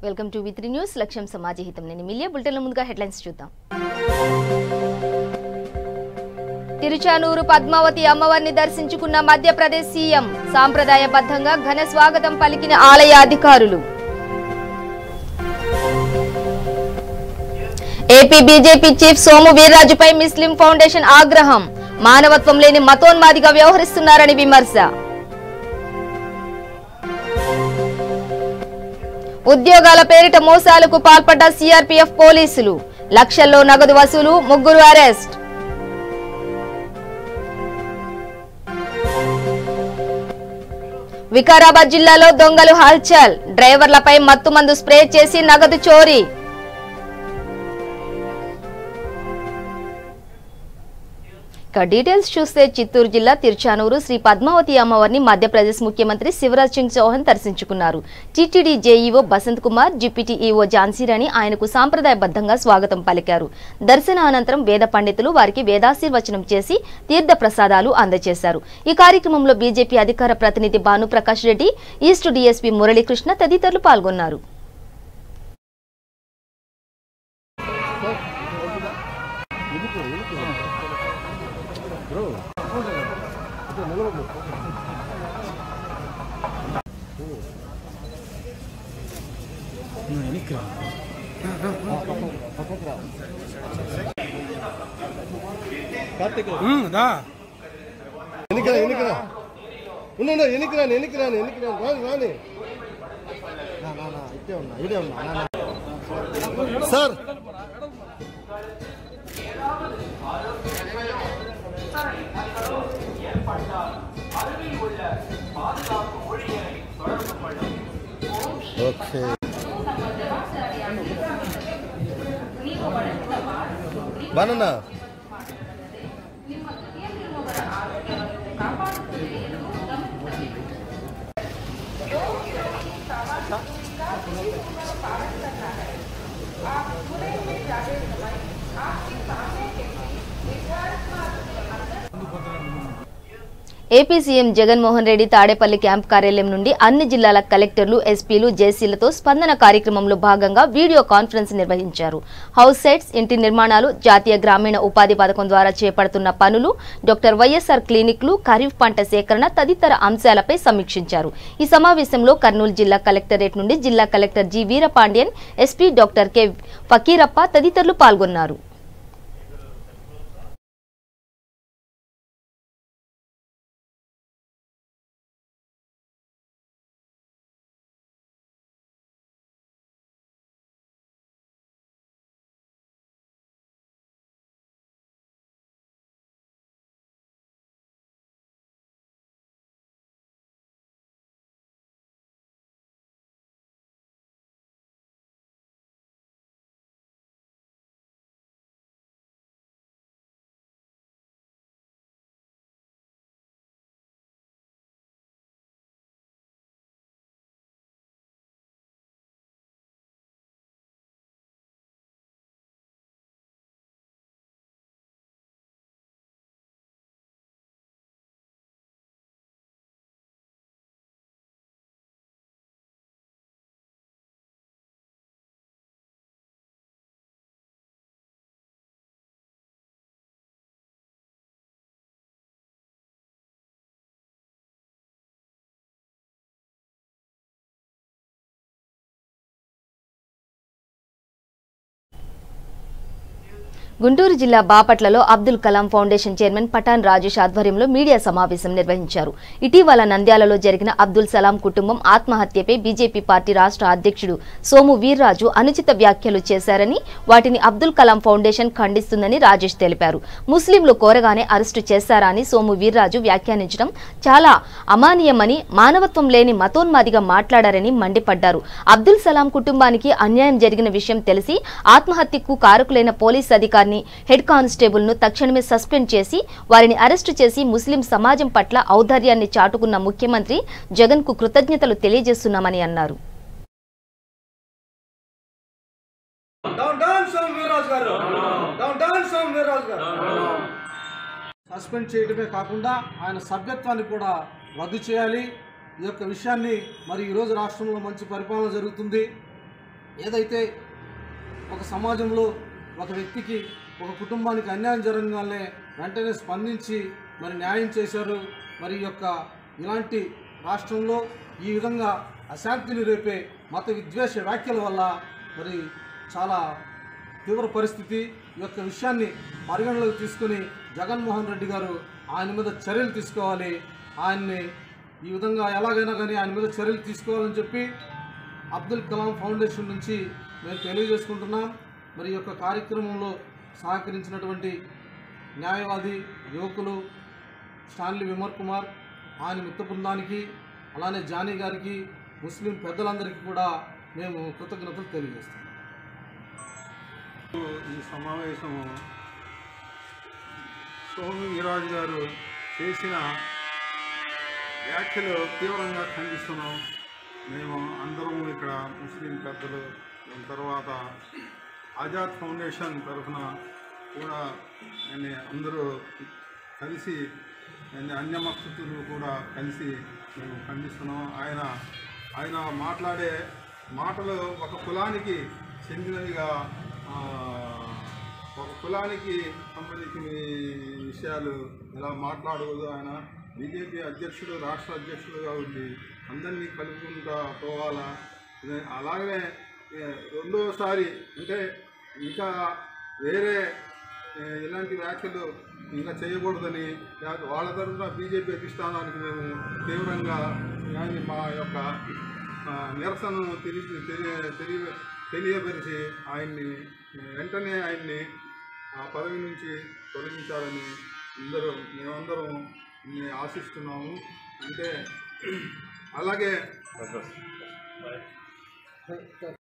Welcome to V3 news లక్ష్యం సమాజహితం. నేను మిలియా బులెటిన్ల ముందుగా హెడ్లైన్స్ చూద్దాం. తిరుచానూరు పద్మావతి అమ్మవారిని దర్శించుకున్న మధ్యప్రదేశ్ సీఎం. సాంప్రదాయబద్ధంగా ఘన స్వాగతం పలికిన ఆలయ అధికారులు. ఏపీ బీజేపీ చీఫ్ సోము వీర్రాజుపై ముస్లిం ఫౌండేషన్ ఆగ్రహం. మానవత్వం లేని మతోన్మాదిగా వ్యవహరిస్తున్నారని విమర్శ. ఉద్యోగాల పేరిట మోసాలకు పాల్పడ్డ సిఆర్పీఎఫ్ పోలీసులు. లక్షల్లో నగదు వసూలు, 3 అరెస్ట్. వికారాబాద్ జిల్లాలో దొంగలు హల్చల్. డ్రైవర్లపై మత్తుమందు స్ప్రే చేసి నగదు చోరీ. డీటెయిల్స్ చూస్తే చిత్తూరు జిల్లా తిరుచానూరు శ్రీ పద్మావతి అమ్మవారిని మధ్యప్రదేశ్ ముఖ్యమంత్రి శివరాజ్ సింగ్ చౌహాన్ దర్శించుకున్నారు. TTD JEO Basant Kumar, deputy EO Jhansirani ఆయనకు సాంప్రదాయబద్ధంగా స్వాగతం పలికారు. దర్శన అనంతరం వేద పండితులు వారికి వేదాశీర్వచనం చేసి తీర్థ ప్రసాదాలు అందజేశారు. ఈ కార్యక్రమంలో బీజేపీ అధికార ప్రతినిధి భానుప్రకాష్ రెడ్డి, ఈస్ట్ డీఎస్పీ మురళీకృష్ణ తదితరులు పాల్గొన్నారు. Sir okay banana AP CM Jaganmohan Reddy Tadepalli camp కార్యాలయం నుండి అన్ని జిల్లాల కలెక్టర్లు, ఎస్పీలు, జేసీలతో స్పందన కార్యక్రమంలో భాగంగా వీడియో కాన్ఫరెన్స్ నిర్వహించారు. హౌస్ సైట్స్, ఇంటి నిర్మాణాలు, జాతీయ గ్రామీణ ఉపాధి పథకం ద్వారా చేపడుతున్న పనులు, డాక్టర్ వైఎస్ఆర్ క్లినిక్లు, ఖరీఫ్ పంట సేకరణ తదితర అంశాలపై సమీక్షించారు. ఈ సమావేశంలో కర్నూలు జిల్లా కలెక్టరేట్ నుండి జిల్లా collector G Veerapandian, SP doctor K Fakirappa తదితరులు పాల్గొన్నారు. గుంటూరు జిల్లా బాపట్లలో అబ్దుల్ కలాం ఫౌండేషన్ చైర్మన్ పఠాన్ రాజేష్ ఆధ్వర్యంలో మీడియా సమావేశం నిర్వహించారు. ఇటీవల నంద్యాలలో జరిగిన అబ్దుల్ సలాం కుటుంబం ఆత్మహత్యపై బీజేపీ పార్టీ రాష్ట్ర అధ్యక్షుడు సోము వీర్రాజు అనుచిత వ్యాఖ్యలు చేశారని, వాటిని అబ్దుల్ కలాం ఫౌండేషన్ ఖండిస్తుందని రాజేష్ తెలిపారు. ముస్లింలు కోరగానే అరెస్టు చేశారా అని సోము వీర్రాజు వ్యాఖ్యానించడం చాలా అమానీయమని, మానవత్వం లేని మతోన్మాదిగా మాట్లాడారని మండిపడ్డారు. అబ్దుల్ సలాం కుటుంబానికి అన్యాయం జరిగిన విషయం తెలిసి ఆత్మహత్యకు కారకులైన పోలీస్ అధికారి హెడ్ కానిస్టేబుల్ ను తక్షణమే సస్పెండ్ చేసి వారిని అరెస్టు చేసి ముస్లిం సమాజం పట్ల ఔదార్యాన్ని చాటుకున్న ముఖ్యమంత్రి జగన్ కు కృతజ్ఞతలు తెలియజేస్తున్నామని అన్నారు. సస్పెండ్ చేయడమే కాకుండా ఆయన సభ్యత్వాన్ని కూడా రద్దు చేయాలి. ఈ యొక్క విషయాన్ని మరి ఈరోజు రాష్ట్రంలో మంచి పరిపాలన జరుగుతుంది. ఏదైతే ఒక సమాజంలో ఒక వ్యక్తికి ఒక కుటుంబానికి అన్యాయం జరగగానే వెంటనే స్పందించి మరి న్యాయం చేశారు. మరి ఇలాంటి రాష్ట్రంలో ఈ విధంగా అశాంతిని రేపే మత విద్వేష వ్యాఖ్యల వల్ల మరి చాలా తీవ్ర పరిస్థితి. ఈ విషయాన్ని పరిగణలోకి తీసుకుని జగన్మోహన్ రెడ్డి గారు ఆయన మీద చర్యలు తీసుకోవాలి. ఆయన్ని ఈ విధంగా ఎలాగైనా కానీ ఆయన మీద చర్యలు తీసుకోవాలని చెప్పి అబ్దుల్ కలాం ఫౌండేషన్ నుంచి మేము తెలియజేసుకుంటున్నాం. మరి కార్యక్రమంలో సహకరించినటువంటి న్యాయవాది యువకులు స్టాన్లీ విమర్ కుమార్, ఆయన మిత్ర బృందానికి, అలానే జానీ గారికి, ముస్లిం పెద్దలందరికీ కూడా మేము కృతజ్ఞతలు తెలియజేస్తున్నాం. ఈ సమావేశం సోము వీరాజు గారు చేసిన వ్యాఖ్యలు తీవ్రంగా ఖండిస్తున్నాం. మేము అందరం ఇక్కడ ముస్లిం పెద్దలు, తర్వాత ఆజాద్ ఫౌండేషన్ తరఫున కూడా అందరూ కలిసి అన్య మతస్థులు కూడా కలిసి మేము ఖండిస్తున్నాం. ఆయన మాట్లాడే మాటలు ఒక కులానికి చెందినవిగా, ఒక కులానికి సంబంధించిన విషయాలు ఇలా మాట్లాడకూడదు. ఆయన బీజేపీ అధ్యక్షుడు, రాష్ట్ర అధ్యక్షుడుగా ఉండి అందరినీ కలుపుకుంటూ పోవాలా. అలాగనే రెండోసారి అంటే ఇంకా వేరే ఇలాంటి వ్యాఖ్యలు ఇంకా చేయకూడదని వాళ్ళ తరఫున బీజేపీ అధిష్టానానికి మేము తీవ్రంగా మా యొక్క నిరసనను తెలియపరిచి వెంటనే ఆయన్ని ఆ పదవి నుంచి తొలగించాలని మేమందరం ఆశిస్తున్నాము. అంటే అలాగే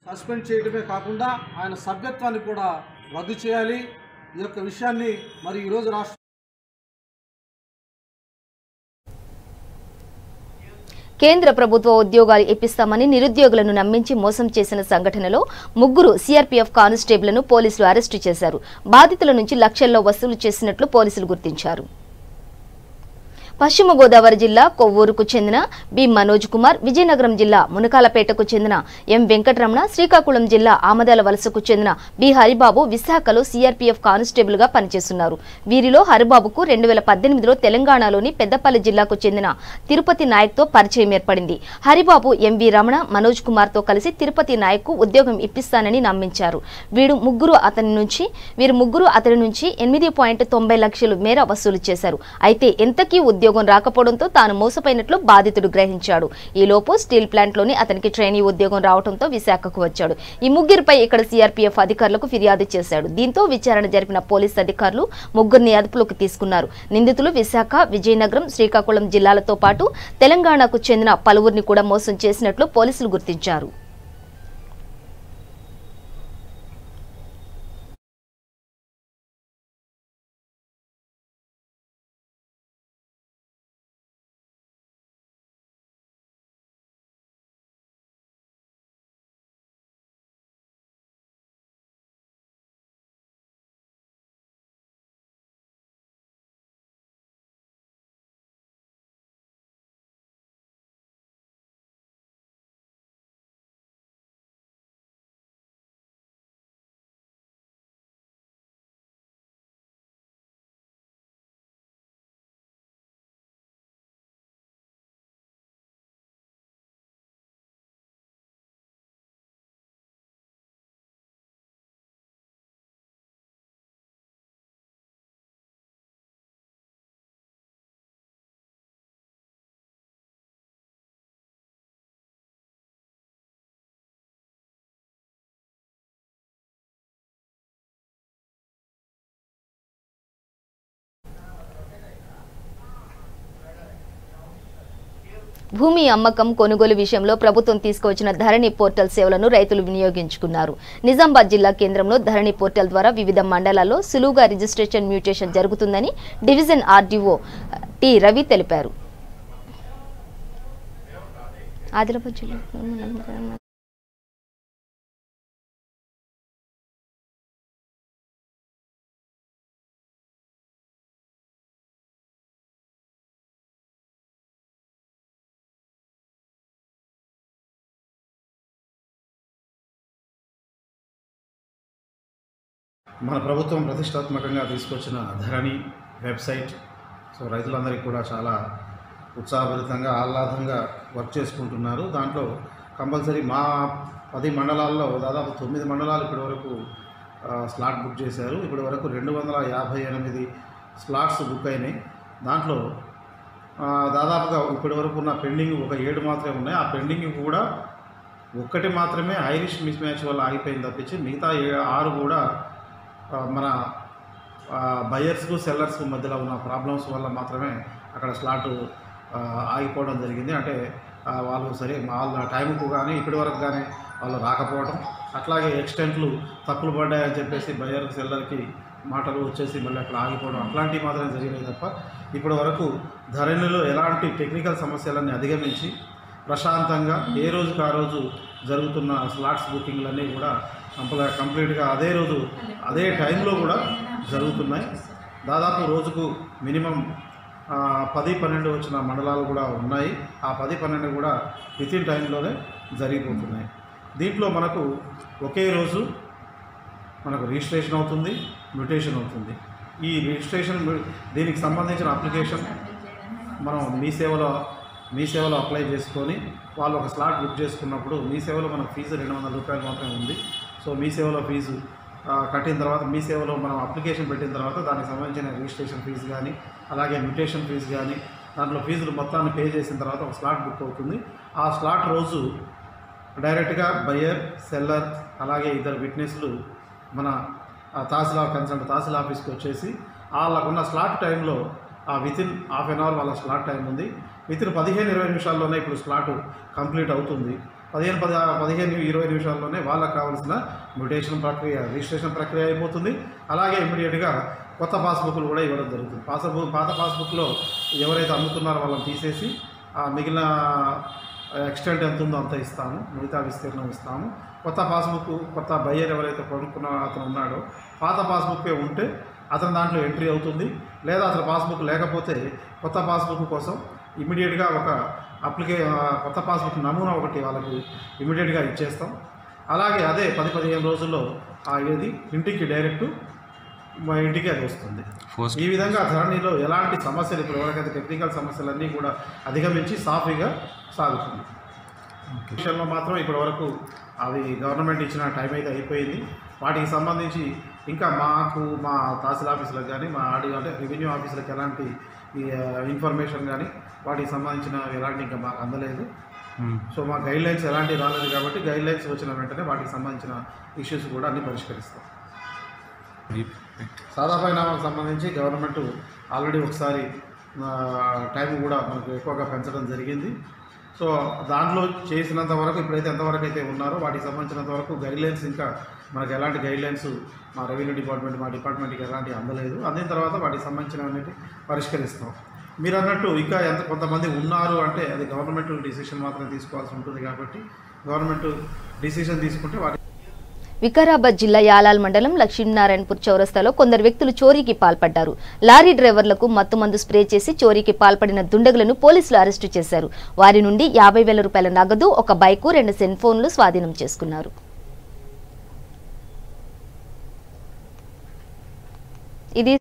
సస్పెండ్ చేయడమే కాకుండా ఆయన సభ్యత్వాన్ని కూడా రద్దు చేయాలి. ఈ విషయాన్ని మరి ఈరోజు రాష్ట్ర కేంద్ర ప్రభుత్వ ఉద్యోగాలు ఇప్పిస్తామని నిరుద్యోగులను నమ్మించి మోసం చేసిన సంఘటనలో 3 సీఆర్పీఎఫ్ కానిస్టేబుళ్లను పోలీసులు అరెస్టు చేశారు. బాధితుల నుంచి లక్షల్లో వసూలు చేసినట్లు పోలీసులు గుర్తించారు. పశ్చిమ గోదావరి జిల్లా కొవ్వూరుకు చెందిన బి మనోజ్ కుమార్, విజయనగరం జిల్లా మునకాలపేటకు చెందిన ఎం వెంకటరమణ, శ్రీకాకుళం జిల్లా ఆమదాల వలసకు చెందిన బి హరిబాబు విశాఖలో సీఆర్పీఎఫ్ కానిస్టేబుల్ గా పనిచేస్తున్నారు. వీరిలో హరిబాబుకు 2018లో తెలంగాణలోని పెద్దపల్లి జిల్లాకు చెందిన తిరుపతి నాయక్ తో పరిచయం ఏర్పడింది. హరిబాబు ఎంవి రమణ, మనోజ్ కుమార్ తో కలిసి తిరుపతి నాయక్ కు ఉద్యోగం ఇప్పిస్తానని నమ్మించారు. వీరు ముగ్గురు అతని నుంచి 8.90 లక్షల మేర వసూలు చేశారు. అయితే ఎంతకీ ఉద్యోగం రాకపోవడంతో తాను మోసపోయినట్లు బాధితుడు గ్రహించాడు. ఈలోపు స్టీల్ ప్లాంట్ లోని అతనికి ట్రైనీ ఉద్యోగం రావడంతో విశాఖకు వచ్చాడు. ఈ ముగ్గురిపై ఇక్కడ సీఆర్పీఎఫ్ అధికారులకు ఫిర్యాదు చేశాడు. దీంతో విచారణ జరిపిన పోలీసు అధికారులు ముగ్గురిని అదుపులోకి తీసుకున్నారు. నిందితులు విశాఖ, విజయనగరం, శ్రీకాకుళం జిల్లాలతో పాటు తెలంగాణకు చెందిన పలువురిని కూడా మోసం చేసినట్లు పోలీసులు గుర్తించారు. భూమి అమ్మకం కొనుగోలు విషయంలో ప్రభుత్వం తీసుకువచ్చిన ధరణి పోర్టల్ సేవలను రైతులు వినియోగించుకున్నారు. నిజామాబాద్ జిల్లా కేంద్రంలో ధరణి పోర్టల్ ద్వారా వివిధ మండలాల్లో సులువుగా రిజిస్ట్రేషన్ మ్యూటేషన్ జరుగుతుందని డివిజన్ ఆర్డీఓ టి రవి తెలిపారు. ఆదిలాబాద్ జిల్లా మన ప్రభుత్వం ప్రతిష్టాత్మకంగా తీసుకొచ్చిన ధరణి వెబ్సైట్. సో రైతులందరికీ కూడా చాలా ఉత్సాహభరితంగా ఆహ్లాదంగా వర్క్ చేసుకుంటున్నారు. దాంట్లో కంపల్సరీ మా 10 మండలాల్లో దాదాపు 9 మండలాలు ఇప్పటివరకు స్లాట్ బుక్ చేశారు. ఇప్పటి వరకు 258 స్లాట్స్ బుక్ అయినాయి. దాంట్లో దాదాపుగా ఇప్పటి వరకు ఉన్న పెండింగ్ ఒక 7 మాత్రమే ఉన్నాయి. ఆ పెండింగ్ కూడా ఒక్కటి మాత్రమే ఐరిష్ మిస్ మ్యాచ్ వల్ల ఆగిపోయింది తప్పించి మిగతా 6 కూడా మన బయర్స్కు సెల్లర్స్కు మధ్యలో ఉన్న ప్రాబ్లమ్స్ వల్ల మాత్రమే అక్కడ స్లాట్ ఆగిపోవడం జరిగింది. అంటే వాళ్ళు సరే వాళ్ళ టైంకు కానీ ఇప్పటి వరకు కానీ వాళ్ళు రాకపోవడం, అట్లాగే ఎక్స్టెంట్లు తప్పులు పడ్డాయని చెప్పేసి బయర్ సెల్లర్కి మాటలు వచ్చేసి మళ్ళీ అక్కడ ఆగిపోవడం, అట్లాంటివి మాత్రమే జరిగినాయి తప్ప ఇప్పటి వరకు ధరణిలో ఎలాంటి టెక్నికల్ సమస్యలన్నీ అధిగమించి ప్రశాంతంగా ఏ రోజుకు ఆ రోజు జరుగుతున్న స్లాట్స్ బుకింగ్లన్నీ కూడా కంప్లీట్గా అదే రోజు అదే టైంలో కూడా జరుగుతున్నాయి. దాదాపు రోజుకు మినిమం 10-12 వచ్చిన మండలాలు కూడా ఉన్నాయి. ఆ 10-12 కూడా వితిన్ టైంలోనే జరిగిపోతున్నాయి. దీంట్లో మనకు ఒకే రోజు మనకు రిజిస్ట్రేషన్ అవుతుంది, మ్యూటేషన్ అవుతుంది. ఈ రిజిస్ట్రేషన్ దీనికి సంబంధించిన అప్లికేషన్ మనం మీ సేవలో అప్లై చేసుకొని వాళ్ళు ఒక స్లాట్ బుక్ చేసుకున్నప్పుడు మీ సేవలో మనకు ఫీజు 200 రూపాయలు మాత్రమే ఉంది. సో మీ సేవలో ఫీజు కట్టిన తర్వాత మీ సేవలో మనం అప్లికేషన్ పెట్టిన తర్వాత దానికి సంబంధించిన రిజిస్ట్రేషన్ ఫీజు కానీ అలాగే మ్యూటేషన్ ఫీజు కానీ దాంట్లో ఫీజులు మొత్తాన్ని పే చేసిన తర్వాత ఒక స్లాట్ బుక్ అవుతుంది. ఆ స్లాట్ రోజు డైరెక్ట్గా బయ్యర్ సెల్లర్ అలాగే ఇద్దరు విట్నెస్లు మన తహసీల్ ఆఫీస్కి వచ్చేసి వాళ్ళకున్న స్లాట్ టైంలో వితిన్ హాఫ్ అన్ అవర్ వాళ్ళ స్లాట్ టైం ఉంది. వితిన్ 15-20 నిమిషాల్లోనే ఇప్పుడు స్లాట్ కంప్లీట్ అవుతుంది. 15-20 నిమిషాల్లోనే వాళ్ళకు కావాల్సిన మ్యూటేషన్ ప్రక్రియ రిజిస్ట్రేషన్ ప్రక్రియ అయిపోతుంది. అలాగే ఇమ్మీడియట్గా కొత్త పాస్బుక్లు కూడా ఇవ్వడం జరుగుతుంది. పాత పాస్బుక్లో ఎవరైతే అమ్ముతున్నారో వాళ్ళని తీసేసి మిగిలిన ఎక్స్టెంట్ ఎంత ఉందో అంత ఇస్తాము, మిగతా విస్తీర్ణం ఇస్తాము. కొత్త పాస్బుక్ కొత్త బయ్యర్ ఎవరైతే కొనుక్కున్న అతను ఉన్నాడో పాత పాస్బుక్కే ఉంటే అతను దాంట్లో ఎంట్రీ అవుతుంది. లేదా అతను పాస్బుక్ లేకపోతే కొత్త పాస్బుక్ కోసం ఇమీడియట్గా ఒక కొత్త పాస్బుక్ నమూనా ఒకటి వాళ్ళకు ఇమీడియట్గా ఇచ్చేస్తాం. అలాగే అదే 10-15 రోజుల్లో ఇది ఇంటికి డైరెక్ట్ మా ఇంటికి అది వస్తుంది. ఈ విధంగా ధరణిలో ఎలాంటి సమస్యలు ఇప్పుడు ఎవరికైతే టెక్నికల్ సమస్యలన్నీ కూడా అధిగమించి సాఫీగా సాగుతుంది. విషయంలో మాత్రం ఇప్పటి వరకు అవి గవర్నమెంట్ ఇచ్చిన టైం అయితే అయిపోయింది. వాటికి సంబంధించి ఇంకా మా తహసీల్ ఆఫీసులకు కానీ మా అంటే రెవెన్యూ ఆఫీసులకు ఎలాంటి ఇన్ఫర్మేషన్ కానీ వాటికి సంబంధించిన ఎలాంటి ఇంకా మాకు అందలేదు. సో మా గైడ్లైన్స్ ఎలాంటివి రాలేదు కాబట్టి గైడ్లైన్స్ వచ్చిన వెంటనే వాటికి సంబంధించిన ఇష్యూస్ కూడా అన్నీ పరిష్కరిస్తాం. సాదా పరిణామాలకు సంబంధించి గవర్నమెంట్ ఆల్రెడీ ఒకసారి టైం కూడా మనకు ఎక్కువగా పెంచడం జరిగింది. సో దాంట్లో చేసినంత వరకు ఇప్పుడైతే ఎంతవరకు అయితే ఉన్నారో వాటికి సంబంధించినంత వరకు గైడ్లైన్స్ ఇంకా మనకు ఎలాంటి గైడ్లైన్స్ మా రెవెన్యూ డిపార్ట్మెంట్ మా డిపార్ట్మెంట్కి ఎలాంటి అందలేదు. అందిన తర్వాత వాటికి సంబంధించినవన్నీ పరిష్కరిస్తాం. మీరు అన్నట్టు ఇంకా కొంతమంది ఉన్నారు అంటే అది గవర్నమెంట్ డిసిషన్ మాత్రమే తీసుకోవాల్సి ఉంటుంది కాబట్టి గవర్నమెంట్ డిసిషన్ తీసుకుంటే వాటి వికారాబాద్ జిల్లా యాలాల్ మండలం లక్ష్మీనారాయణపూర్ చౌరస్తాలో కొందరు వ్యక్తులు చోరీకి పాల్పడ్డారు. లారీ డ్రైవర్లకు మత్తుమందు స్ప్రే చేసి చోరీకి పాల్పడిన దుండగులను పోలీసులు అరెస్టు చేశారు. వారి నుండి 50,000 రూపాయల నగదు, ఒక బైకు, 2 సెల్ ఫోన్లు స్వాధీనం చేసుకున్నారు. ఇది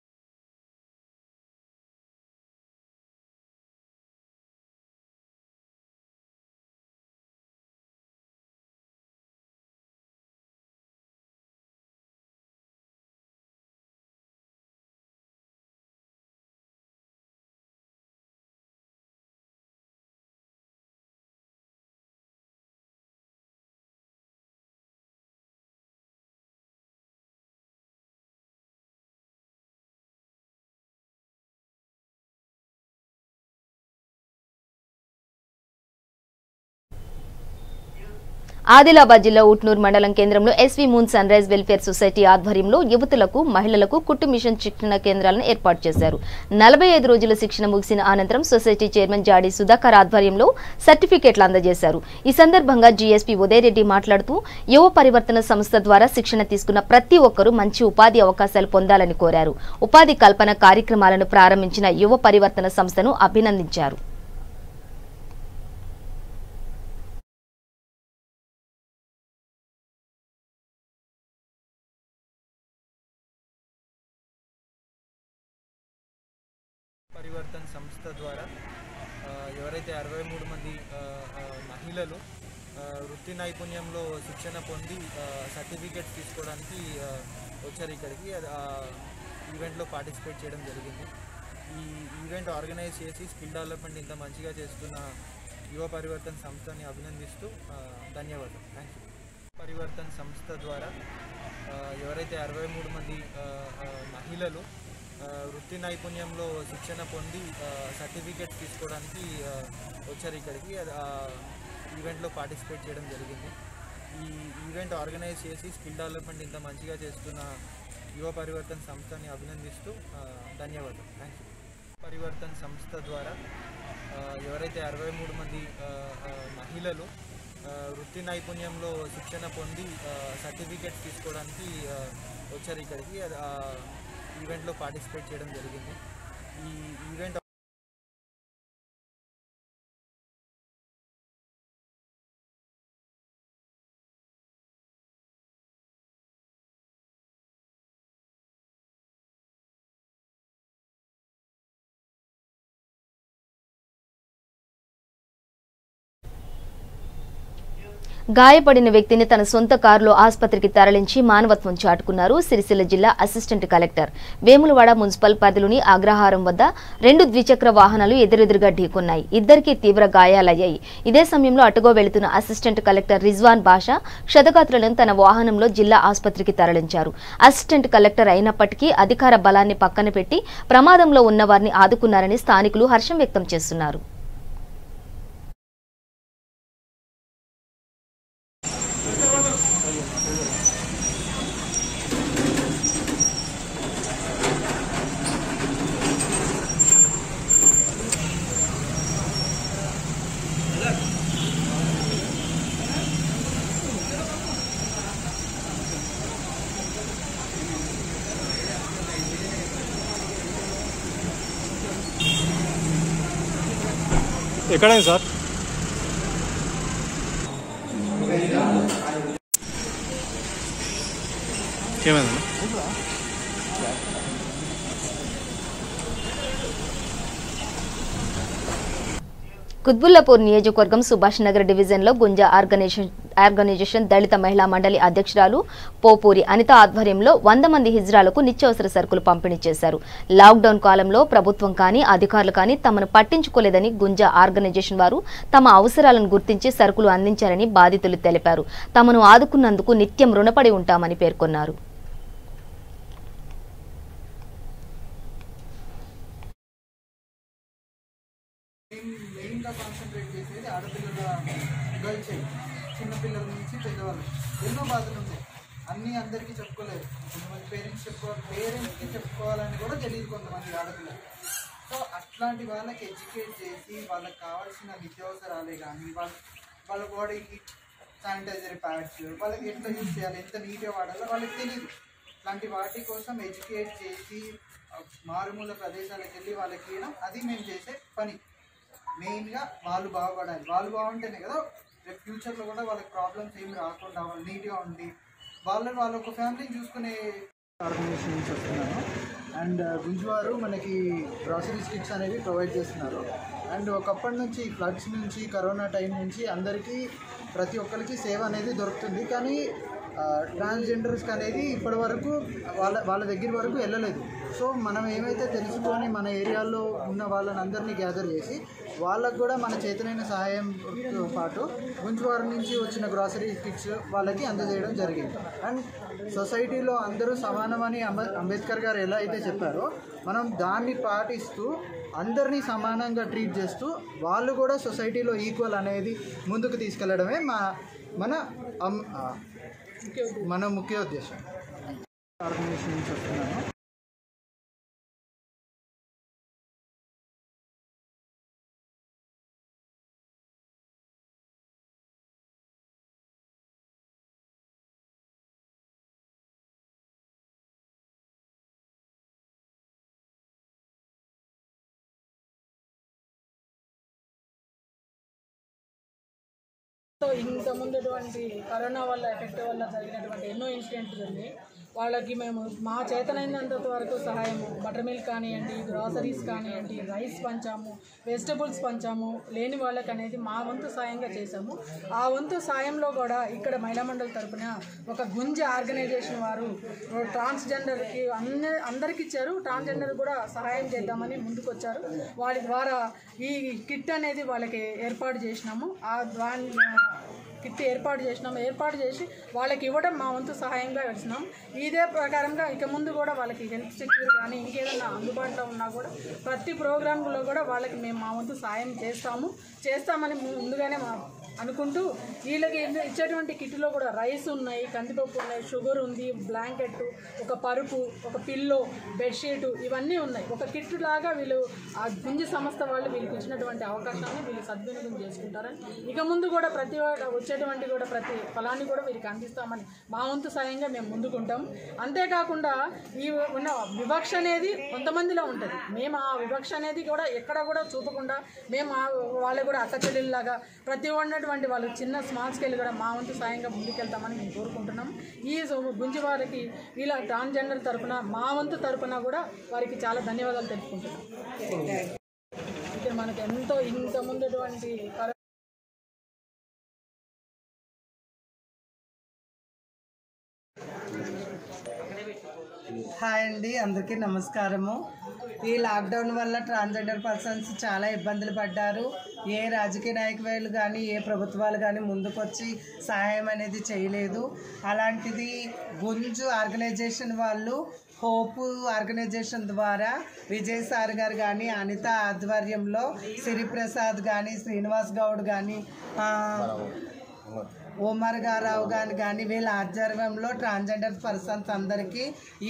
ఆదిలాబాద్ జిల్లా ఉట్నూర్ మండలం కేంద్రంలో SV moon sun rise welfare society ఆధ్వర్యంలో యువతులకు మహిళలకు కుట్టు మిషన్ శిక్షణ కేంద్రాలను ఏర్పాటు చేశారు. 45 రోజుల శిక్షణ ముగిసిన అనంతరం సొసైటీ చైర్మన్ జాడి సుధాకర్ ఆధ్వర్యంలో సర్టిఫికెట్లు అందజేశారు. ఈ సందర్భంగా జీఎస్పీ ఉదయరెడ్డి మాట్లాడుతూ యువ పరివర్తన సంస్థ ద్వారా శిక్షణ తీసుకున్న ప్రతి ఒక్కరూ మంచి ఉపాధి అవకాశాలు పొందాలని కోరారు. ఉపాధి కల్పన కార్యక్రమాలను ప్రారంభించిన యువ పరివర్తన సంస్థను అభినందించారు. పరివర్తన్ సంస్థ ద్వారా ఎవరైతే 63 మంది మహిళలు వృత్తి నైపుణ్యంలో శిక్షణ పొంది సర్టిఫికేట్స్ తీసుకోవడానికి వచ్చారు ఇక్కడికి. ఈవెంట్లో పార్టిసిపేట్ చేయడం జరిగింది. ఈ ఈవెంట్ ఆర్గనైజ్ చేసి స్కిల్ డెవలప్మెంట్ ఇంత మంచిగా చేస్తున్న యువ పరివర్తన్ సంస్థని అభినందిస్తూ ధన్యవాదాలు. Thank you. పరివర్తన్ సంస్థ ద్వారా ఎవరైతే 63 మంది మహిళలు వృత్తి నైపుణ్యంలో శిక్షణ పొంది సర్టిఫికేట్స్ తీసుకోవడానికి వచ్చారు ఇక్కడికి. ఈవెంట్లో పార్టిసిపేట్ చేయడం జరిగింది. ఈ ఈవెంట్ ఆర్గనైజ్ చేసి స్కిల్ డెవలప్మెంట్ ఇంత మంచిగా చేస్తున్న యువ పరివర్తన్ సంస్థని అభినందిస్తూ ధన్యవాదాలు. Thank you. పరివర్తన్ సంస్థ ద్వారా ఎవరైతే 63 మంది మహిళలు వృత్తి నైపుణ్యంలో శిక్షణ పొంది సర్టిఫికేట్స్ తీసుకోవడానికి వచ్చారు ఇక్కడికి. ఈవెంట్లో పార్టిసిపేట్ చేయడం జరిగింది. ఈ ఈవెంట్ గాయపడిన వ్యక్తిని తన సొంత కారులో ఆసుపత్రికి తరలించి మానవత్వం చాటుకున్నారు సిరిసిల్ల జిల్లా అసిస్టెంట్ కలెక్టర్. వేములవాడ మున్సిపల్ పరిధిలోని అగ్రహారం వద్ద 2 ద్విచక్ర వాహనాలు ఎదురెదురుగా ఢీకొన్నాయి. ఇద్దరికీ తీవ్ర గాయాలయ్యాయి. ఇదే సమయంలో అటుగా వెళుతున్న అసిస్టెంట్ కలెక్టర్ రిజ్వాన్ బాషా క్షతగాత్రులను తన వాహనంలో జిల్లా ఆసుపత్రికి తరలించారు. అసిస్టెంట్ కలెక్టర్ అయినప్పటికీ అధికార బలాన్ని పక్కన పెట్టి ప్రమాదంలో ఉన్న వారిని ఆదుకున్నారని స్థానికులు హర్షం వ్యక్తం చేస్తున్నారు. ఎక్కడైంది సార్? ఏమైంది? కుత్బుల్లాపూర్ నియోజకవర్గం సుభాష్ నగర్ డివిజన్లో గుంజా ఆర్గనైజేషన్ దళిత మహిళా మండలి అధ్యక్షురాలు పోపూరి అనిత ఆధ్వర్యంలో 100 మంది హిజ్రాలకు నిత్యావసర సరుకులు పంపిణీ చేశారు. లాక్డౌన్ కాలంలో ప్రభుత్వం కానీ అధికారులు కానీ తమను పట్టించుకోలేదని గుంజా ఆర్గనైజేషన్ వారు తమ అవసరాలను గుర్తించి సరుకులు అందించారని బాధితులు తెలిపారు. తమను ఆదుకున్నందుకు నిత్యం రుణపడి ఉంటామని పేర్కొన్నారు. మెయిన్గా కాన్సన్ట్రేట్ చేసేది ఆడపిల్లల గర్ల్స్ చిన్నపిల్లల నుంచి పెద్దవాళ్ళు. ఎన్నో బాధలు ఉన్నాయి, అన్నీ అందరికీ చెప్పుకోలేదు. కొంతమంది పేరెంట్స్కి చెప్పుకోవాలని కూడా తెలియదు కొంతమంది ఆడపిల్లలు. సో అట్లాంటి వాళ్ళకి ఎడ్యుకేట్ చేసి వాళ్ళకి కావాల్సిన నిత్యావసరాలే కానీ వాళ్ళ బాడీకి శానిటైజర్ ప్యాడ్స్ వాళ్ళకి ఎంత యూజ్ చేయాలి, ఎంత నీట్గా వాడాలో వాళ్ళకి తెలియదు. ఇట్లాంటి వాటి కోసం ఎడ్యుకేట్ చేసి మారుమూల ప్రదేశాలకు వెళ్ళి వాళ్ళకి ఇవ్వడం అది మేము చేసే పని. మెయిన్గా వాళ్ళు బాగుపడాలి, వాళ్ళు బాగుంటేనే కదా రేపు ఫ్యూచర్లో కూడా వాళ్ళకి ప్రాబ్లమ్స్ ఏమి రాకుండా వాళ్ళు నీట్గా ఉండి వాళ్ళ ఒక ఫ్యామిలీని చూసుకునే ఆర్గనైజేషన్ నుంచి వస్తున్నాను. అండ్ గుంజువారు మనకి గ్రాసరీస్ కిట్స్ అనేవి ప్రొవైడ్ చేస్తున్నారు. అండ్ ఒకప్పటి నుంచి ఫ్లడ్స్ నుంచి కరోనా టైం నుంచి అందరికీ ప్రతి ఒక్కరికి సేవ అనేది దొరుకుతుంది. కానీ ట్రాన్స్జెండర్స్కి అనేది ఇప్పటి వరకు వాళ్ళ దగ్గర వరకు వెళ్ళలేదు. సో మనం ఏమైతే తెలుసుకొని మన ఏరియాలో ఉన్న వాళ్ళని అందరినీ గ్యాదర్ చేసి వాళ్ళకు కూడా మన చేతనైన సహాయంతో పాటు గుంజువారి నుంచి వచ్చిన గ్రాసరీ కిట్స్ వాళ్ళకి అందజేయడం జరిగింది. అండ్ సొసైటీలో అందరూ సమానమని అంబేద్కర్ గారు ఎలా అయితే చెప్పారో మనం దాన్ని పాటిస్తూ అందరినీ సమానంగా ట్రీట్ చేస్తూ వాళ్ళు కూడా సొసైటీలో ఈక్వల్ అనేది ముందుకు తీసుకెళ్లడమే మన ముఖ్య ఉద్దేశం. ఆర్గనైజేషన్ నుంచి వస్తున్నాను. సో ఇంత ముందుటువంటి కరోనా వల్ల ఎఫెక్ట్ వల్ల జరిగినటువంటి ఎన్నో ఇన్సిడెంట్స్ ఉంది. వాళ్ళకి మేము మా చేతనైనంత వరకు సహాయము, బటర్ మిల్క్ కానివ్వండి, గ్రాసరీస్ కానివ్వండి, రైస్ పంచాము, వెజిటబుల్స్ పంచాము, లేని వాళ్ళకి అనేది మా వంతు సాయంగా చేశాము. ఆ వంతు సాయంలో కూడా ఇక్కడ మహిళా మండలి తరపున ఒక గుంజ ఆర్గనైజేషన్ వారు ట్రాన్స్జెండర్కి అందరికి ఇచ్చారు. ట్రాన్స్జెండర్ కూడా సహాయం చేద్దామని ముందుకు వచ్చారు. వారి ద్వారా ఈ కిట్ అనేది వాళ్ళకి ఏర్పాటు చేసినాము. కిట్ ఏర్పాటు చేసి వాళ్ళకి ఇవ్వడం మా వంతు సహాయంగా ఇచ్చినాం. ఇదే ప్రకారంగా ఇక ముందు కూడా వాళ్ళకి హెల్త్ సెక్యూర్ కానీ ఇంకేదన్నా అందుబాటులో ఉన్నా కూడా ప్రతి ప్రోగ్రాంలో కూడా వాళ్ళకి మేము మా వంతు సాయం చేస్తామని ముందుగానే అనుకుంటూ వీళ్ళకి ఇచ్చేటువంటి కిట్లో కూడా రైస్ ఉన్నాయి, కందిపప్పు ఉన్నాయి, షుగర్ ఉంది, బ్లాంకెట్, ఒక పరుపు, ఒక పిల్లో, బెడ్షీట్ ఇవన్నీ ఉన్నాయి. ఒక కిట్ లాగా వీళ్ళు ఆ గుంజి సంస్థ వాళ్ళు వీళ్ళకి ఇచ్చినటువంటి అవకాశాన్ని వీళ్ళు సద్వినియోగం చేసుకుంటారని ఇక ముందు కూడా వచ్చేటువంటి కూడా ప్రతి ఫలాన్ని కూడా వీరికి అందిస్తామని మా వంతు సాయంగా మేము ముందుకుంటాం. అంతేకాకుండా ఈ ఉన్న వివక్ష అనేది కొంతమందిలో ఉంటుంది. మేము ఆ వివక్ష అనేది కూడా ఎక్కడ కూడా చూపకుండా మేము వాళ్ళకు కూడా అక్క చెల్లెళ్ళలాగా ప్రతి ఉన్నటువంటి వాళ్ళు చిన్న స్మాల్ స్కేల్ కూడా మా వంతు సాయంగా ముందుకెళ్తామని మేము కోరుకుంటున్నాం. ఈ గుంజి వారికి వీళ్ళ ట్రాన్స్జెండర్ తరఫున మా వంతు తరఫున కూడా వారికి చాలా ధన్యవాదాలు తెలుపుకుంటున్నాం. ఇక్కడ మనకి ఎంతో ఇంత ముందుటువంటి హాయ్ అండి, అందరికీ నమస్కారము. ఈ లాక్డౌన్ వల్ల ట్రాన్స్జెండర్ పర్సన్స్ చాలా ఇబ్బందులు పడ్డారు. ఏ రాజకీయ నాయకులు కానీ ఏ ప్రభుత్వాలు కానీ ముందుకొచ్చి సహాయం అనేది చేయలేదు. అలాంటిది గుంజు ఆర్గనైజేషన్ వాళ్ళు హోప్ ఆర్గనైజేషన్ ద్వారా విజయ్ సార్ గారు కానీ, అనిత ఆధ్వర్యంలో సిరిప్రసాద్ కానీ, శ్రీనివాస్ గౌడ్ కానీ, ఓమర్ గారావు కానీ వీళ్ళ ఆధ్వర్యంలో ట్రాన్స్జెండర్ పర్సన్స్ అందరికీ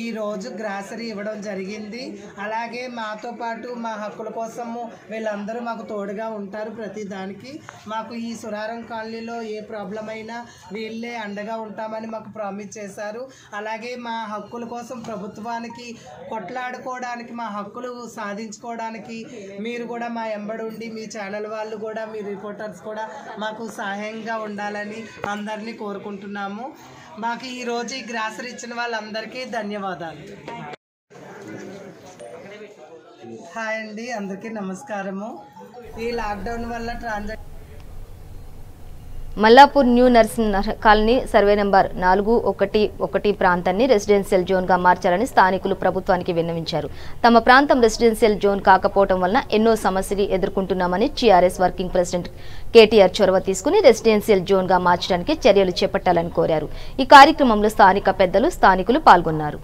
ఈరోజు గ్రాసరీ ఇవ్వడం జరిగింది. అలాగే మాతో పాటు మా హక్కుల కోసము వీళ్ళందరూ మాకు తోడుగా ఉంటారు. ప్రతి దానికి మాకు ఈ సురారం కాలనీలో ఏ ప్రాబ్లం అయినా వీళ్ళే అండగా ఉంటామని మాకు ప్రామిస్ చేశారు. అలాగే మా హక్కుల కోసం ప్రభుత్వానికి కొట్లాడుకోవడానికి, మా హక్కులు సాధించుకోవడానికి మీరు కూడా మా ఎంబడుండి మీ ఛానల్ వాళ్ళు కూడా, మీ రిపోర్టర్స్ కూడా మాకు సహాయంగా ఉండాలని అందరినీ కోరుకుంటున్నాము. మాకు ఈరోజు ఈ గ్రాసరీ ఇచ్చిన వాళ్ళందరికీ ధన్యవాదాలు. హాయ్ అండి, అందరికీ నమస్కారము. ఈ లాక్డౌన్ వల్ల Mallapur new nursing colony survey number 411 ప్రాంతాన్ని రెసిడెన్షియల్ జోన్గా మార్చాలని స్థానికులు ప్రభుత్వానికి విన్నవించారు. తమ ప్రాంతం రెసిడెన్షియల్ జోన్ కాకపోవడం వలన ఎన్నో సమస్యలు ఎదుర్కొంటున్నామని టీఆర్ఎస్ వర్కింగ్ ప్రెసిడెంట్ కేటీఆర్ చొరవ తీసుకుని రెసిడెన్షియల్ జోన్గా మార్చడానికి చర్యలు చేపట్టాలని కోరారు. ఈ కార్యక్రమంలో స్థానిక పెద్దలు, స్థానికులు పాల్గొన్నారు.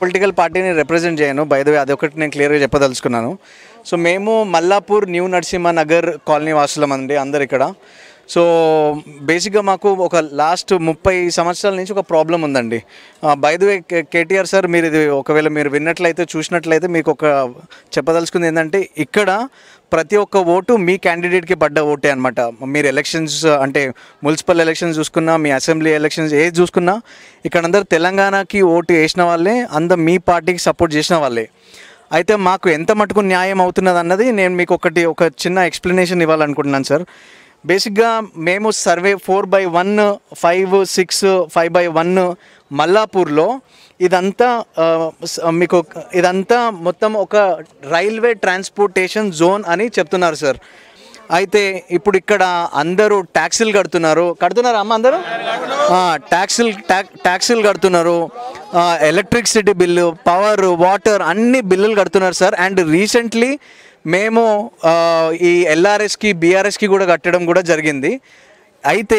పొలిటికల్ పార్టీని రిప్రజెంట్ చేయను. బై ద వే అదొకటి నేను క్లియర్గా చెప్పదలుచుకున్నాను. సో మేము మల్లాపూర్ న్యూ నరసింహనగర్ కాలనీ వాసులం అండి అందరు ఇక్కడ. సో బేసిక్గా మాకు ఒక లాస్ట్ 30 సంవత్సరాల నుంచి ఒక ప్రాబ్లం ఉందండి. By the way KTR sir, మీరు ఇది ఒకవేళ మీరు విన్నట్లయితే చూసినట్లయితే మీకు ఒక చెప్పదలుచుకుంది ఏంటంటే, ఇక్కడ ప్రతి ఒక్క ఓటు మీ క్యాండిడేట్కి పడ్డ ఓటే అనమాట. మీరు ఎలక్షన్స్ అంటే మున్సిపల్ ఎలక్షన్స్ చూసుకున్నా, మీ అసెంబ్లీ ఎలక్షన్స్ ఏది చూసుకున్నా, ఇక్కడ అందరు తెలంగాణకి ఓటు వేసిన వాళ్ళే, అందరు మీ పార్టీకి సపోర్ట్ చేసిన వాళ్ళే. అయితే మాకు ఎంత మటుకు న్యాయం అవుతున్నది అన్నది నేను మీకు ఒక చిన్న ఎక్స్ప్లెనేషన్ ఇవ్వాలనుకుంటున్నాను సార్. బేసిక్గా మేము సర్వే 4/1, 5, 6, 5/1 మల్లాపూర్లో ఇదంతా మీకు ఇదంతా మొత్తం ఒక రైల్వే ట్రాన్స్పోర్టేషన్ జోన్ అని చెప్తున్నారు సార్. అయితే ఇప్పుడు ఇక్కడ అందరూ ట్యాక్సీలు కడుతున్నారా అమ్మ అందరూ? ట్యాక్సీలు కడుతున్నారు, ఎలక్ట్రిసిటీ బిల్లు, పవర్, వాటర్ అన్ని బిల్లులు కడుతున్నారు సార్. అండ్ రీసెంట్లీ మేము ఈ ఎల్ఆర్ఎస్కి బీఆర్ఎస్కి కూడా కట్టడం కూడా జరిగింది. అయితే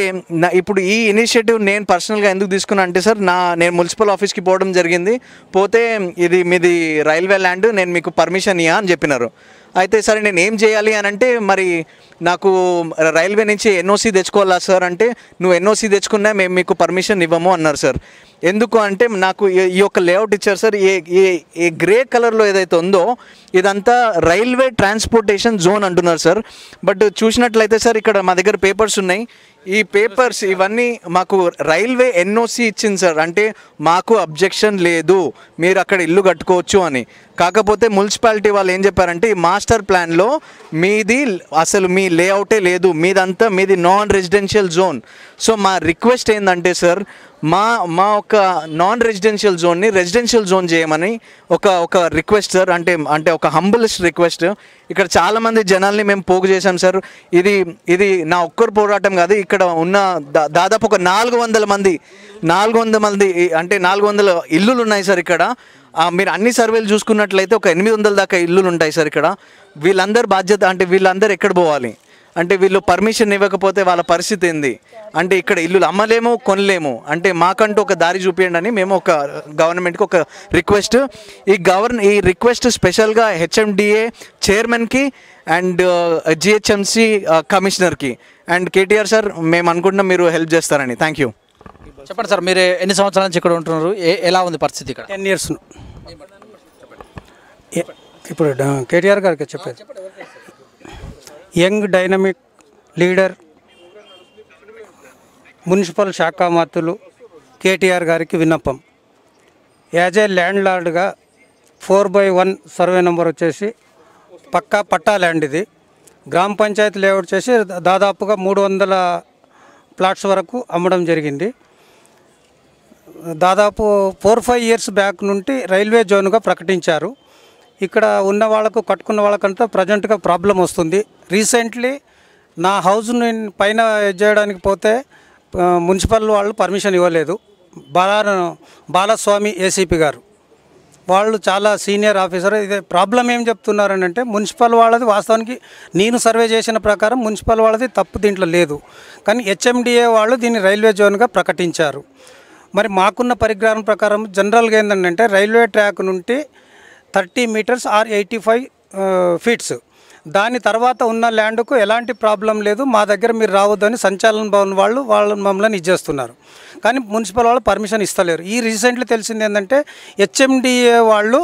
ఇప్పుడు ఈ ఇనిషియేటివ్ నేను పర్సనల్గా ఎందుకు తీసుకున్నా అంటే సార్, నేను మున్సిపల్ ఆఫీస్కి పోవడం జరిగింది. పోతే ఇది మీది రైల్వే ల్యాండ్, నేను మీకు పర్మిషన్ ఇయ్యా అని చెప్పినారు. అయితే సరే నేను ఏం చేయాలి అని అంటే, మరి నాకు రైల్వే నుంచి ఎన్ఓసి తెచ్చుకోవాలా సార్ అంటే, నువ్వు ఎన్ఓసి తెచ్చుకున్నా మేము మీకు పర్మిషన్ ఇవ్వము అన్నారు సార్. ఎందుకు అంటే నాకు ఈ యొక్క లేఅవుట్ ఇచ్చారు సార్. ఏ గ్రే కలర్లో ఏదైతే ఉందో ఇదంతా రైల్వే ట్రాన్స్పోర్టేషన్ జోన్ అంటున్నారు సార్. బట్ చూసినట్లయితే సార్ ఇక్కడ మా దగ్గర పేపర్స్ ఉన్నాయి. ఈ పేపర్స్ ఇవన్నీ మాకు రైల్వే ఎన్ఓసి ఇచ్చింది సార్. అంటే మాకు అబ్జెక్షన్ లేదు, మీరు అక్కడ ఇల్లు కట్టుకోవచ్చు అని. కాకపోతే మున్సిపాలిటీ వాళ్ళు ఏం చెప్పారంటే, ఈ మాస్టర్ ప్లాన్లో మీది అసలు మీ లేఅవుటే లేదు, మీది నాన్ రెసిడెన్షియల్ జోన్. సో మా రిక్వెస్ట్ ఏంటంటే సార్, మా ఒక నాన్ రెసిడెన్షియల్ జోన్ని రెసిడెన్షియల్ జోన్ చేయమని ఒక రిక్వెస్ట్ సార్. అంటే ఒక హంబులెస్ట్ రిక్వెస్ట్. ఇక్కడ చాలామంది జనాల్ని మేము పోగు చేశాం సార్. ఇది నా ఒక్కరు పోరాటం కాదు. ఇక్కడ ఉన్న దాదాపు ఒక 400 మంది అంటే 400 ఇల్లులు ఉన్నాయి సార్ ఇక్కడ. మీరు అన్ని సర్వేలు చూసుకున్నట్లయితే ఒక 800 దాకా ఇల్లులు ఉంటాయి సార్ ఇక్కడ. వీళ్ళందరి బాధ్యత అంటే వీళ్ళందరూ ఎక్కడ పోవాలి అంటే, వీళ్ళు పర్మిషన్ ఇవ్వకపోతే వాళ్ళ పరిస్థితి ఏంది అంటే, ఇక్కడ ఇల్లులు అమ్మలేము, కొనలేము. అంటే మాకంటూ ఒక దారి చూపించండి అని మేము ఒక గవర్నమెంట్కి ఒక రిక్వెస్ట్. ఈ రిక్వెస్ట్ స్పెషల్గా హెచ్ఎండిఏ చైర్మన్కి అండ్ జిహెచ్ఎంసి కమిషనర్కి అండ్ కేటీఆర్ సార్ మేము అనుకుంటున్నాం మీరు హెల్ప్ చేస్తారని. Thank you. చెప్పండి సార్, మీరు ఎన్ని సంవత్సరాల నుంచి ఇక్కడ ఉంటున్నారు? ఎలా ఉంది పరిస్థితి ఇక్కడ? 10 years. ఇప్పుడు కేటీఆర్ గారికి చెప్పేది, యంగ్ డైనమిక్ లీడర్ మున్సిపల్ శాఖ మంత్రులు కేటీఆర్ గారికి విన్నపం. యాజ్ ఏ ల్యాండ్ లార్డ్గా 4/1 సర్వే నెంబర్ వచ్చేసి పట్టా ల్యాండ్ ఇది. గ్రామ పంచాయతీ లేఅవుట్ చేసి దాదాపుగా 300 ప్లాట్స్ వరకు అమ్మడం జరిగింది. దాదాపు 4-5 years బ్యాక్ నుండి రైల్వే జోన్గా ప్రకటించారు. ఇక్కడ ఉన్న వాళ్ళకు కట్టుకున్న వాళ్ళకంతా ప్రజెంట్గా ప్రాబ్లం వస్తుంది. రీసెంట్లీ నా హౌస్ నేను పైన చేయడానికి పోతే మున్సిపల్ వాళ్ళు పర్మిషన్ ఇవ్వలేదు. బాలస్వామి ఏసీపీ గారు వాళ్ళు చాలా సీనియర్ ఆఫీసర్. ఇదే ప్రాబ్లం ఏం చెప్తున్నారని అంటే, మున్సిపల్ వాళ్ళది వాస్తవానికి నేను సర్వే చేసిన ప్రకారం మున్సిపల్ వాళ్ళది తప్పు దీంట్లో లేదు, కానీ హెచ్ఎండిఏ వాళ్ళు దీన్ని రైల్వే జోన్గా ప్రకటించారు. మరి మాకున్న పరిజ్ఞానం ప్రకారం జనరల్గా ఏంటంటే, రైల్వే ట్రాక్ నుండి 30 meters ఆర్ 85 feet, దాని తర్వాత ఉన్న ల్యాండ్కు ఎలాంటి ప్రాబ్లం లేదు, మా దగ్గర మీరు రావద్దని సంచాలన భవన్ వాళ్ళు మమ్మల్ని ఇచ్చేస్తున్నారు. కానీ మున్సిపల్ వాళ్ళు పర్మిషన్ ఇస్తలేరు. ఈ రీసెంట్లీ తెలిసింది ఏంటంటే, హెచ్ఎండిఏ వాళ్ళు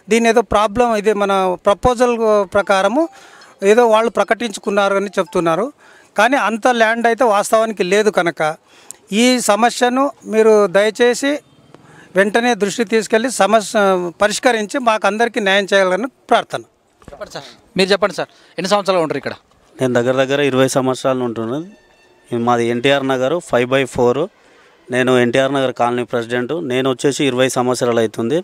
దీని ఏదో ప్రాబ్లం, ఇది మన ప్రపోజల్ ప్రకారము ఏదో వాళ్ళు ప్రకటించుకున్నారు అని చెప్తున్నారు. కానీ అంత ల్యాండ్ అయితే వాస్తవానికి లేదు. కనుక ఈ సమస్యను మీరు దయచేసి వెంటనే దృష్టి తీసుకెళ్ళి సమస్య పరిష్కరించి మాకు అందరికీ న్యాయం చేయాలని ప్రార్థన. చెప్పండి సార్, మీరు చెప్పండి సార్, ఎన్ని సంవత్సరాలు ఉంటారు ఇక్కడ? నేను దగ్గర 20 సంవత్సరాలు ఉంటున్నాను. మాది ఎన్టీఆర్ నగర్ 5/4. నేను ఎన్టీఆర్ నగర్ కాలనీ ప్రెసిడెంట్. నేను వచ్చేసి 20 సంవత్సరాలు అవుతుంది.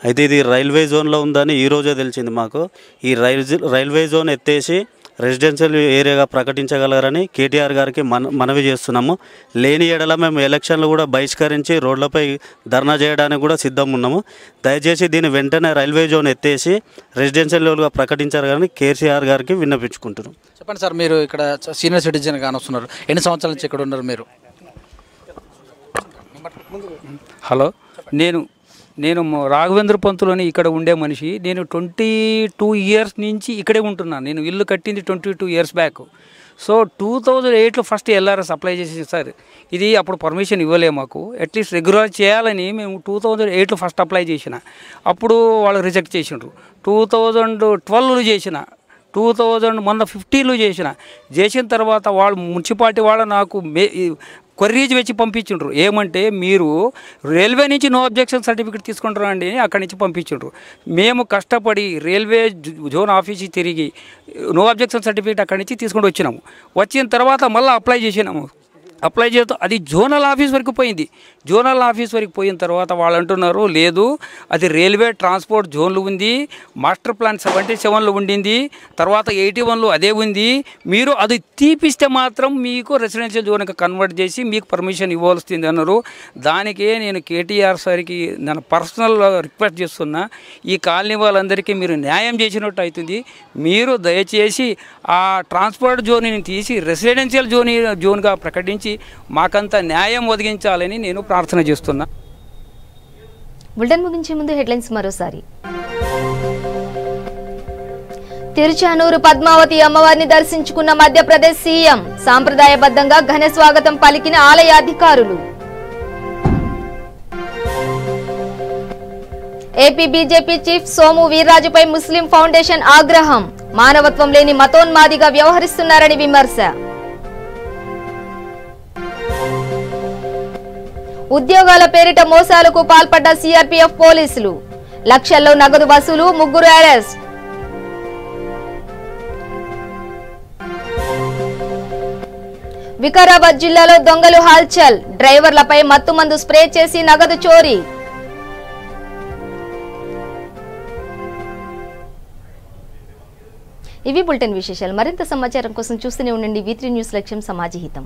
అయితే ఇది రైల్వే జోన్లో ఉందని ఈరోజే తెలిసింది మాకు. ఈ రైల్వే జోన్ ఎత్తేసి రెసిడెన్షియల్ ఏరియాగా ప్రకటించగలరని కేటీఆర్ గారికి మనవి చేస్తున్నాము. లేని ఎడల మేము ఎలక్షన్లు కూడా బహిష్కరించి రోడ్లపై ధర్నా చేయడానికి కూడా సిద్ధం ఉన్నాము. దయచేసి దీన్ని వెంటనే రైల్వే జోన్ ఎత్తేసి రెసిడెన్షియల్గా ప్రకటించాలని కేసీఆర్ గారికి విన్నపించుకుంటున్నాం. చెప్పండి సార్, మీరు ఇక్కడ సీనియర్ సిటిజన్ గాని వస్తున్నారు, ఎన్ని సంవత్సరాల నుంచి ఇక్కడ ఉన్నారు మీరు? హలో, నేను రాఘవేంద్ర పంతులని ఇక్కడ ఉండే మనిషి. నేను 22 years నుంచి ఇక్కడే ఉంటున్నాను. నేను ఇల్లు కట్టింది 22 years బ్యాక్. సో 2008లో ఫస్ట్ ఎల్ఆర్ఎస్ అప్లై చేసి సార్, ఇది అప్పుడు పర్మిషన్ ఇవ్వలే మాకు. అట్లీస్ట్ రెగ్యులర్ చేయాలని మేము 2008లో ఫస్ట్ అప్లై చేసిన. అప్పుడు వాళ్ళు రిజెక్ట్ చేసిండ్రు. 2012లో చేసిన, 2015లో చేసిన తర్వాత వాళ్ళు మున్సిపాలిటీ వాళ్ళు నాకు కొర్రీజ్ వచ్చి పంపించిండ్రు. ఏమంటే, మీరు రైల్వే నుంచి నో అబ్జెక్షన్ సర్టిఫికేట్ తీసుకుంటారా అండి అని అక్కడి నుంచి పంపించిండ్రు. మేము కష్టపడి రైల్వే జోన్ ఆఫీస్కి తిరిగి నో అబ్జెక్షన్ సర్టిఫికేట్ అక్కడి నుంచి తీసుకొని వచ్చినాము. వచ్చిన తర్వాత మళ్ళీ అప్లై చేసినాము. అప్లై చేస్తూ అది జోనల్ ఆఫీస్ వరకు పోయింది. జోనల్ ఆఫీస్ వరకు పోయిన తర్వాత వాళ్ళు అంటున్నారు లేదు అది రైల్వే ట్రాన్స్పోర్ట్ జోన్లు ఉంది, మాస్టర్ ప్లాన్ 77లో ఉండింది, తర్వాత 81లో అదే ఉంది, మీరు అది తీపిస్తే మాత్రం మీకు రెసిడెన్షియల్ జోన్కి కన్వర్ట్ చేసి మీకు పర్మిషన్ ఇవ్వాల్సింది అన్నారు. దానికే నేను కేటీఆర్ సార్కి నేను పర్సనల్ రిక్వెస్ట్ చేస్తున్నా, ఈ కాలనీ వాళ్ళందరికీ మీరు న్యాయం చేసినట్టు అవుతుంది. మీరు దయచేసి ఆ ట్రాన్స్పోర్ట్ జోన్ని తీసి రెసిడెన్షియల్ జోన్గా ప్రకటించి మాకంత న్యాయం ఒదిగించాలని నేను ప్రార్థన చేస్తున్నా. బులెటిన్ ముగించే ముందు హెడ్లైన్స్ మరోసారి. తిరుచానూరు పద్మావతి అమ్మవారిని దర్శించుకున్న మధ్యప్రదేశ్ సీఎం, సాంప్రదాయబద్ధంగా ఘన స్వాగతం పలికిన ఆలయ అధికారులు. ఏపీ బీజేపీ చీఫ్ సోము వీర్రాజుపై ముస్లిం ఫౌండేషన్ ఆగ్రహం, మానవత్వం లేని మతోన్మాదిగా వ్యవహరిస్తున్నారని విమర్శ. ఉద్యోగాల పేరిట మోసాలకు పాల్పడ్డ సిఆర్పీఎఫ్ పోలీసులు, లక్షల్లో నగదు వసూలు, 3 అరెస్ట్. వికారాబాద్ జిల్లాలో దొంగలు హల్చల్, డ్రైవర్లపై మత్తుమందు స్ప్రే చేసి నగదు చోరీ. ఇవి బులెటిన్ విశేషాలు. మరింత సమాచారం కోసం చూస్తూనే ఉండండి V3 న్యూస్, లక్ష్యం సమాజ హితం.